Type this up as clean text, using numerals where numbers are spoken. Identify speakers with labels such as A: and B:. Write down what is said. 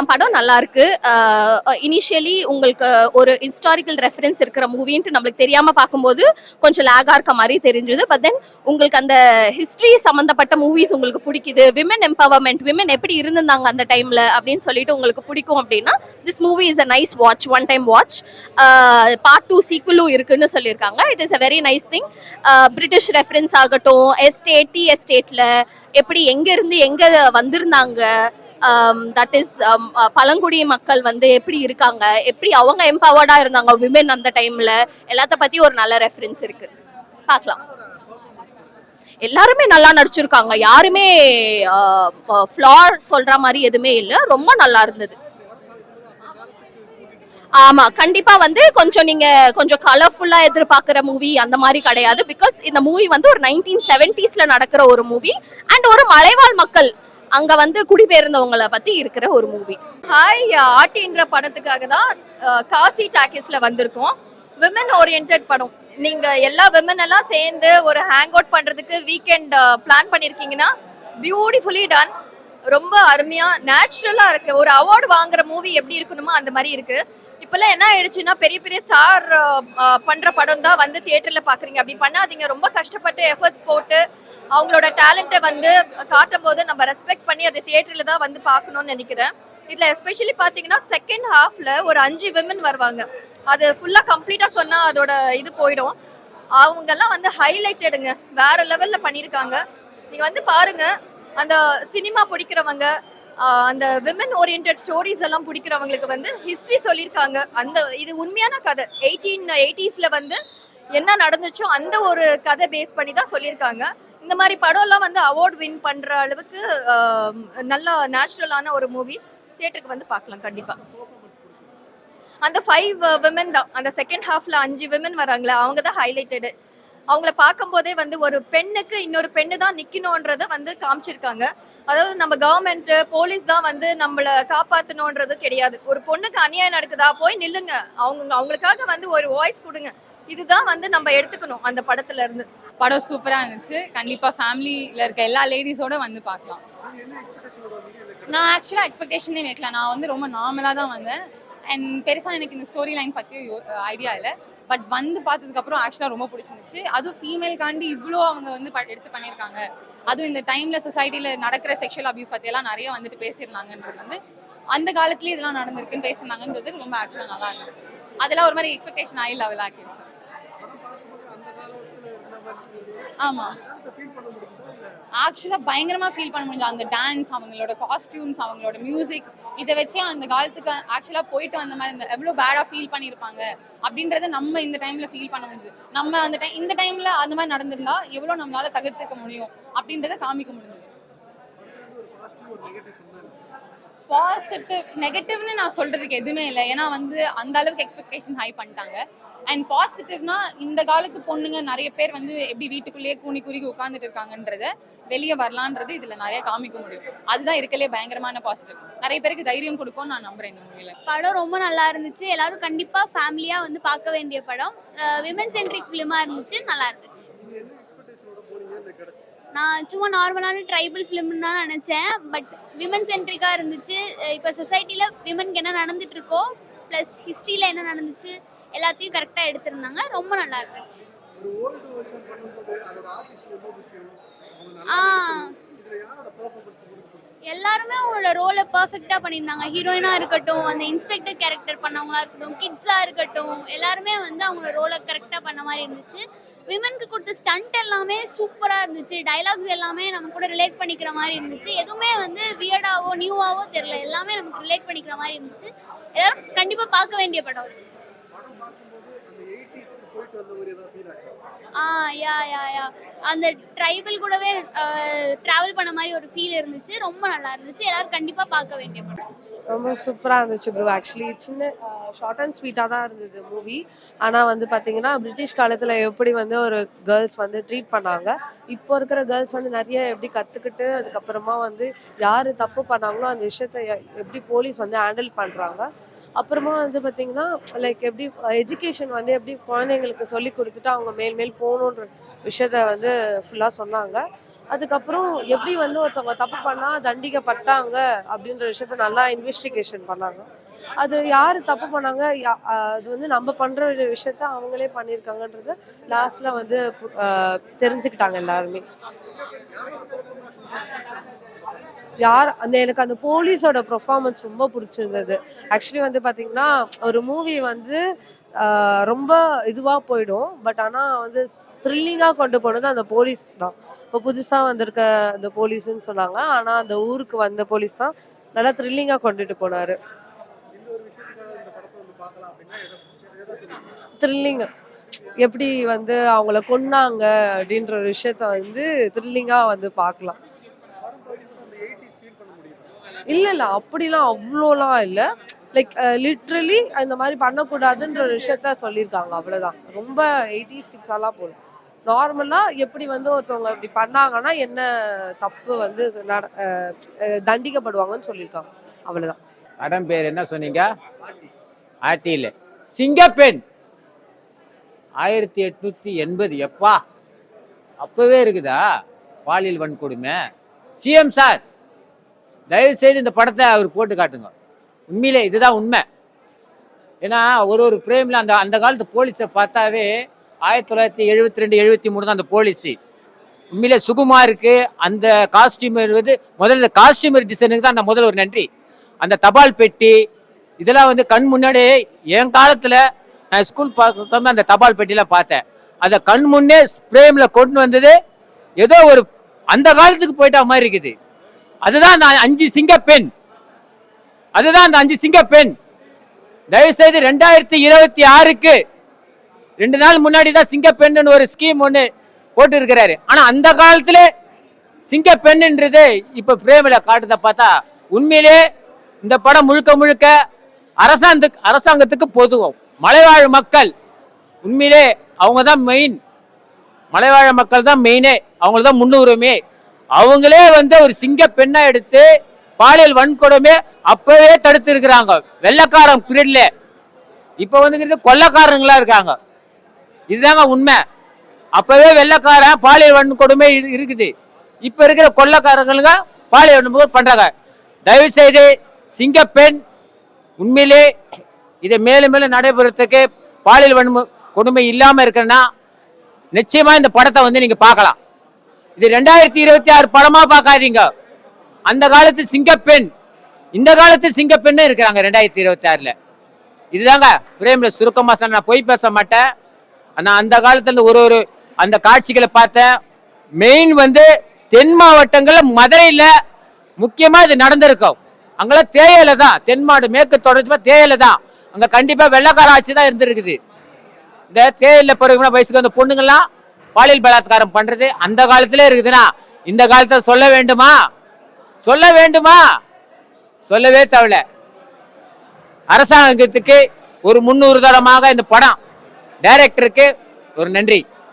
A: படம் நல்லா இருக்கு. இனிஷியலி உங்களுக்கு ஒரு ஹிஸ்டாரிக்கல் ரெஃபரன்ஸ் இருக்கிற மூவின்ட்டு நம்மளுக்கு தெரியாம பார்க்கும்போது கொஞ்சம் லேகா இருக்க மாதிரி தெரிஞ்சது. பட் தென் உங்களுக்கு அந்த ஹிஸ்டரி சம்பந்தப்பட்ட மூவிஸ் உங்களுக்கு பிடிக்குது, விமன் எம்பவர்மெண்ட், விமன் எப்படி இருந்திருந்தாங்க அந்த டைம்ல அப்படின்னு சொல்லிட்டு உங்களுக்கு பிடிக்கும் அப்படின்னா this movie is a nice watch, one time watch. Part 2 சீக்குவலும் இருக்குன்னு சொல்லியிருக்காங்க. It is a very nice thing. British reference ஆகட்டும், எஸ்டேட்ல எப்படி எங்க இருந்து எங்க வந்திருந்தாங்க, தட் இஸ் பழங்குடி மக்கள் வந்து எப்படி இருக்காங்க, எப்படி அவங்க எம்பவர்டா இருந்தாங்க விமென் அந்த டைம்ல, எல்லாத்த பத்தி ஒரு நல்ல ரெஃபரன்ஸ் இருக்கு. பார்க்கலாம். எல்லாருமே நல்லா நடிச்சிருக்காங்க. யாருமே ஃப்ளார் சொல்ற மாதிரி எதுவுமே இல்லை. ரொம்ப நல்லா இருந்தது. ஆமா, கண்டிப்பா வந்து கொஞ்சம் நீங்க கொஞ்சம் கலர்ஃபுல்லா எதிர்பார்க்கிற மூவி அந்த மாதிரி கிடையாது. பிகாஸ் இந்த மூவி வந்து ஒரு 1970s நடக்கிற ஒரு மூவி அண்ட் ஒரு மலைவாழ் மக்கள் அங்க வந்து குடிபெயர்ந்தவங்களை பத்தி இருக்கிற ஒரு மூவி.
B: ஹாய், ஆட்டின்ற படத்துக்காக தான் காசி டாக்கிஸ்ல வந்திருக்கோம். விமன் ஓரியன்ட் படம். நீங்க எல்லா விமன் எல்லாம் சேர்ந்து ஒரு ஹேங் அவுட் பண்றதுக்கு வீக்கெண்ட் பிளான் பண்ணிருக்கீங்கன்னா பியூட்டிஃபுல்லி டன். ரொம்ப அருமையா நேச்சுரலா இருக்கு. ஒரு அவார்டு வாங்குற மூவி எப்படி இருக்கணுமோ அந்த மாதிரி இருக்கு. இப்பெல்லாம் என்ன ஆயிடுச்சுன்னா பெரிய பெரிய ஸ்டார் பண்ற படம் தான் வந்து தியேட்டர்ல பாக்குறீங்க. அப்படி பண்ணாதீங்க. ரொம்ப கஷ்டப்பட்டு எஃபர்ட்ஸ் போட்டு அவங்களோட டேலண்ட்டை வந்து காட்டும் போது நம்ம ரெஸ்பெக்ட் பண்ணி அதை தியேட்டர்ல தான் வந்து பார்க்கணும்னு நினைக்கிறேன். இதுல எஸ்பெஷலி பாத்தீங்கன்னா செகண்ட் ஹாஃப்ல ஒரு 5 விமன் வருவாங்க. அது ஃபுல்லா கம்ப்ளீட்டா சொன்னா அதோட இது போயிடும். அவங்க எல்லாம் வந்து ஹைலைட்டடுங்க, வேற லெவல்ல பண்ணியிருக்காங்க. நீங்க வந்து பாருங்க. அந்த சினிமா பிடிக்கிறவங்க, அந்த விமன் ஓரியன்ட் ஸ்டோரிஸ் எல்லாம் பிடிக்கிறவங்களுக்கு வந்து ஹிஸ்டரி சொல்லியிருக்காங்க. அந்த இது உண்மையான கதை. 1880s வந்து என்ன நடந்துச்சோ அந்த ஒரு கதை பேஸ் பண்ணி தான் சொல்லியிருக்காங்க. இந்த மாதிரி படம்லாம் வந்து அவார்ட் வின் பண்ற அளவுக்கு நல்ல நேச்சுரலான ஒரு மூவிஸ் தியேட்டருக்கு வந்து பார்க்கலாம் கண்டிப்பா. அந்த 5 விமன் தான். அந்த செகண்ட் ஹாஃப்ல 5 விமன் வராங்களே அவங்க தான் ஹைலைட்டடு. அவங்கள பார்க்கும்போதே வந்து ஒரு பெண்ணுக்கு இன்னொரு பெண்ணு தான் நிக்கணும்ன்றத வந்து காமிச்சிருக்காங்க. அதாவது நம்ம கவர்மெண்ட் போலீஸ் தான் வந்து நம்மளை காப்பாற்றணுன்றது கிடையாது. ஒரு பொண்ணுக்கு அநியாயம் நடக்குதா போய் நில்லுங்க, அவங்களுக்காக வந்து ஒரு வாய்ஸ் கொடுங்க. இதுதான் வந்து நம்ம எடுத்துக்கணும் அந்த படத்துல இருந்து.
C: படம் சூப்பரா இருந்துச்சு. கண்டிப்பா ஃபேமிலியில இருக்க எல்லா லேடிஸோட வந்து பார்க்கலாம். நான் ஆக்சுவலா எக்ஸ்பெக்டேஷனே வைக்கல. நான் வந்து ரொம்ப நார்மலா தான் வந்தேன். அண்ட் பெருசா எனக்கு இந்த ஸ்டோரி லைன் பத்தி ஐடியா இல்லை. பட் வந்து பார்த்ததுக்கு அப்புறம் ஆக்சுவலா ரொம்ப பிடிச்சிருந்துச்சு. அதுவும் ஃபீமேல்காண்டி இவ்வளோ அவங்க வந்து எடுத்து பண்ணியிருக்காங்க. அதுவும் இந்த டைம்ல சொசைட்டில நடக்கிற செக்ஷுவல் அபியூஸ் பத்தி எல்லாம் நிறைய வந்துட்டு பேசியிருந்தாங்கன்றது வந்து அந்த காலத்துலயே இதெல்லாம் நடந்திருக்குன்னு பேசியிருந்தாங்கன்றது ரொம்ப ஆக்சுவலா நல்லா இருந்துச்சு. அதெல்லாம் ஒரு மாதிரி எக்ஸ்பெக்டேஷன் ஹை லெவல் ஆக்கிடுச்சு. ஆமா, ஆக்சுவலா பயங்கரமா ஃபீல் பண்ண முடிஞ்சு. அந்த டான்ஸ், அவங்களோட காஸ்டியூம்ஸ், அவங்களோட மியூசிக், இதை வச்சு அந்த காலத்துக்கு ஆக்சுவலா போயிட்டு வந்த மாதிரி இந்த எவ்வளோ பேடா ஃபீல் பண்ணியிருப்பாங்க அப்படின்றத நம்ம இந்த டைம்ல ஃபீல் பண்ண முடியுது. நம்ம அந்த இந்த டைம்ல அந்த மாதிரி நடந்திருந்தா எவ்வளோ நம்மளால தவிர்த்துக்க முடியும் அப்படின்றத காமிக்க முடிஞ்சது. பாசிட்டிவ் நெகட்டிவ்னு நான் சொல்றதுக்கு எதுவுமே இல்லை. ஏன்னா வந்து அந்த அளவுக்கு எக்ஸ்பெக்டேஷன் ஹை பண்ணிட்டாங்க. அண்ட் பாசிட்டிவ்னா இந்த காலத்து பொண்ணுங்க நிறைய பேர் வந்து எப்படி வீட்டுக்குள்ளேயே கூனி குறுகி உட்காந்துட்டு இருக்காங்கன்றத வெளியே வரலான்றது இதுல நிறைய காமிக்க முடியும். அதுதான் இருக்கலே பயங்கரமான பாசிட்டிவ். நிறைய பேருக்கு தைரியம் கொடுக்கும் நான் நம்புறேன். இந்த மூவில
D: படம் ரொம்ப நல்லா இருந்துச்சு. எல்லாரும் கண்டிப்பா ஃபேமிலியா வந்து பார்க்க வேண்டிய படம். விமன் சென்ட்ரிக் ஃபிலிமா இருந்துச்சு. நல்லா இருந்துச்சு. நான் சும்மா நார்மலான ட்ரைபல் ஃபிலிம்னு தான் நினச்சேன். பட் விமன் சென்ட்ரிக்காக இருந்துச்சு. இப்போ சொசைட்டியில் விமனுக்கு என்ன நடந்துட்டு இருக்கோ ப்ளஸ் ஹிஸ்ட்ரியில் என்ன நடந்துச்சு எல்லாத்தையும் கரெக்டாக எடுத்திருந்தாங்க. ரொம்ப நல்லா இருந்துச்சு. எல்லாருமே அவங்களோட ரோலை பர்ஃபெக்டாக பண்ணியிருந்தாங்க. ஹீரோயினாக இருக்கட்டும், அந்த இன்ஸ்பெக்டர் கேரக்டர் பண்ணவங்களா இருக்கட்டும், கிட்ஸாக இருக்கட்டும், எல்லாருமே வந்து அவங்களோட ரோலை கரெக்டாக பண்ண மாதிரி இருந்துச்சு. விமனுக்கு கொடுத்த ஸ்டண்ட் எல்லாமே சூப்பராக இருந்துச்சு. டைலாக்ஸ் எல்லாமே நம்ம கூட ரிலேட் பண்ணிக்கிற மாதிரி இருந்துச்சு. எதுவுமே வந்து வியர்டாவோ நியூவாவோ தெரியல. எல்லாமே நமக்கு ரிலேட் பண்ணிக்கிற மாதிரி இருந்துச்சு. எல்லாரும் கண்டிப்பாக பார்க்க வேண்டிய படம். அந்த ட்ரைபல் கூடவே ட்ராவல் பண்ண மாதிரி ஒரு ஃபீல் இருந்துச்சு. ரொம்ப நல்லா இருந்துச்சு. எல்லாரும் கண்டிப்பாக பார்க்க வேண்டிய படம்.
E: ரொம்ப சூப்பராக இருந்துச்சு ப்ரோ. ஆக்சுவலி சின்ன ஷார்ட் அண்ட் ஸ்வீட்டாக தான் இருந்தது மூவி. ஆனால் வந்து பார்த்தீங்கன்னா பிரிட்டிஷ் காலத்தில் எப்படி வந்து ஒரு கேர்ள்ஸ் வந்து ட்ரீட் பண்ணாங்க, இப்போ இருக்கிற கேர்ள்ஸ் வந்து நிறைய எப்படி கற்றுக்கிட்டு அதுக்கப்புறமா வந்து யார் தப்பு பண்ணாங்களோ அந்த விஷயத்த எப்படி போலீஸ் வந்து ஹேண்டில் பண்ணுறாங்க. அப்புறமா வந்து பார்த்தீங்கன்னா லைக் எப்படி எஜுகேஷன் வந்து எப்படி குழந்தைங்களுக்கு சொல்லி கொடுத்துட்டு அவங்க மேல் மேல் போகணுன்ற விஷயத்த வந்து ஃபுல்லாக சொன்னாங்க. அதுக்கப்புறம் எப்படி வந்து ஒருத்தவங்க தப்பு பண்ணா தண்டிக்கப்பட்டாங்க அப்படின்ற விஷயத்த நல்லா இன்வெஸ்டிகேஷன் பண்ணாங்க. அது யாரு தப்பு பண்ணாங்க, அது வந்து நம்ம பண்ற ஒரு விஷயத்த அவங்களே பண்ணியிருக்காங்கன்றத லாஸ்ட்ல வந்து தெரிஞ்சுக்கிட்டாங்க எல்லாருமே. எனக்கு அந்த போலீஸோட பெர்ஃபார்மன்ஸ் ரொம்ப பிடிச்சிருந்தது. ஆக்சுவலி வந்து பாத்தீங்கன்னா ஒரு மூவி வந்து ரொம்ப இதுவா போயிடும், பட் ஆனா வந்து த்ரில்லிங்கா கொண்டு போனது அந்த போலீஸ் தான். இப்போ புதுசா வந்திருக்க அந்த போலீஸ்ன்னு சொன்னாங்க, ஆனா அந்த ஊருக்கு வந்த போலீஸ் தான் நல்லா த்ரில்லிங்கா கொண்டுட்டு போனாரு. த்ரில்லிங் எப்படி வந்து அவங்கள கொன்னாங்க அப்படின்ற ஒரு விஷயத்த வந்து த்ரில்லிங்கா வந்து பார்க்கலாம். இல்ல அப்படிலாம் அவ்வளோலாம் இல்ல. லைக் லிட்ரலி இந்த மாதிரி பண்ணக்கூடாதுன்ற ஒரு விஷயத்த சொல்லியிருக்காங்க, அவ்வளவுதான். ரொம்ப 80s கிட்ஸாலாம் போல நார்மலா எப்படி வந்து ஒருத்தவங்க இப்படி பண்ணாங்கன்னா என்ன தப்பு வந்து தண்டிக்கப்படுவாங்கன்னு சொல்லியிருக்காங்க, அவ்வளவுதான்.
F: படம் பேர் என்ன சொன்னீங்க? ஆட்டியில் சிங்கப்பெண் 1880. எப்பா அப்பவே இருக்குதா பாலியல் வன்கொடுமை? சிஎம் சார் தயவு செய்து இந்த படத்தை அவர் போட்டு காட்டுங்க. உண்மையிலே இதுதான் உண்மை. ஏன்னா ஒரு பிரேமில் அந்த காலத்து போலீஸை பார்த்தாவே 1972 73 தான் அந்த போலீஸு. உண்மையிலே சுகுமாருக்கு அந்த காஸ்டியூமர் வந்து முதல்ல காஸ்டியூமர் டிசைனுக்கு தான் அந்த முதல்ல ஒரு நன்றி. அந்த தபால் பெட்டி இதெல்லாம் வந்து கண் முன்னாடி என் காலத்தில் நான் ஸ்கூல் பார்க்காம அந்த தபால் பெட்டிலாம் பார்த்தேன். அதை கண் முன்னே பிரேமில் கொண்டு வந்தது ஏதோ ஒரு அந்த காலத்துக்கு போயிட்டா மாதிரி இருக்குது. அதுதான் அந்த 5 சிங்கப்பெண். அதுதான் அந்த 5 சிங்கப்பெண். தயவுசெய்து 2026க்கு 2 நாள் முன்னாடி தான் சிங்கப்பெண் ஒரு ஸ்கீம் ஒன்று போட்டு இருக்கிறாரு. ஆனா அந்த காலத்துல சிங்கப்பெண்ன்றது இப்ப பிரேமில காட்டுறத பார்த்தா உண்மையிலே இந்த படம் முழுக்க முழுக்க அரசாங்கத்துக்கு பொதுவும். மலைவாழ் மக்கள் உண்மையிலே அவங்க தான் மெயின். மலைவாழ் மக்கள் தான் மெயினே, அவங்களுக்கு தான் முன்னுரிமை. அவங்களே வந்து ஒரு சிங்க பெண்ணா எடுத்து பாலியல் வன்கொடுமை அப்பவே தடுத்து இருக்கிறாங்க வெள்ளக்காரன் பீரியட்ல. இப்ப வந்து கொள்ளக்காரங்களா இருக்காங்க. இதுதாங்க உண்மை. அப்பவே வெள்ளக்காரன் பாலியல் வன்கொடுமை இருக்குது. இப்ப இருக்கிற கொள்ளக்காரங்களுக்கு பாலியல் வன்கொடுமை பண்றாங்க. தயவு செய்து சிங்கப்பெண் உண்மையிலே இதை மேலும் மேலும் நடைபெறத்துக்கு பாலியல் வன்கொடுமை இல்லாம இருக்குன்னா நிச்சயமா இந்த படத்தை வந்து நீங்க பார்க்கலாம். இது 2026 படமா பார்க்காதீங்க. அந்த காலத்து சிங்கப்பெண் இந்த காலத்து சிங்கப்பெண்ணே இருக்கிறாங்க 2026ல. இதுதாங்க பிரேம்ல சுருக்கமா சொன்ன, நான் பொய் பேச மாட்டேன். ஆனா அந்த காலத்துல ஒரு அந்த காட்சிகளை பார்த்தேன். மெயின் வந்து தென் மாவட்டங்கள்ல மதுரையில முக்கியமா இது நடந்திருக்கும். அங்கெல்லாம் தேயிலை தான், தென்மாடு மேற்கு தொடர்ச்சி தேயிலை தான். அங்க கண்டிப்பா வெள்ளக்கார ஆட்சி தான் இருந்திருக்குது. இந்த தேயிலை பிறகு வயசுக்கு அந்த பொண்ணுங்கள்லாம் பாலியல் பலாத்காரம் பண்றது அந்த காலத்திலே இருக்குதுன்னா இந்த காலத்துல சொல்ல வேண்டுமா? சொல்லவே தேவையில்ல. அரசாங்கத்துக்கு ஒரு முன்னுதாரணமாக இந்த படம் டைரக்டருக்கு ஒரு நன்றி.